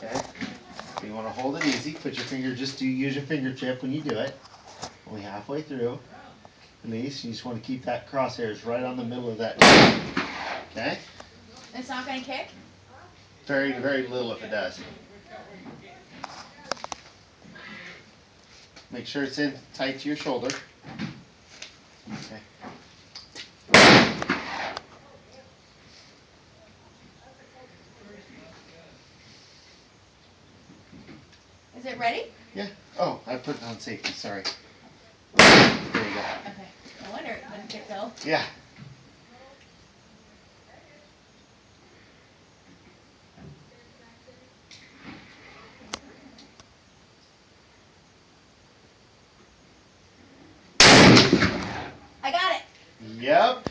Okay. So you want to hold it easy. Put your finger, just use your fingertip when you do it. Only halfway through. Release. You just want to keep that crosshairs right on the middle of that. Okay? It's not going to kick? Very, very little if it does. Make sure it's in tight to your shoulder. Okay. Is it ready? Yeah. Oh, I put it on safety. Sorry. There you go. Okay. No wonder it wouldn't kick though. Yeah. I got it. Yep.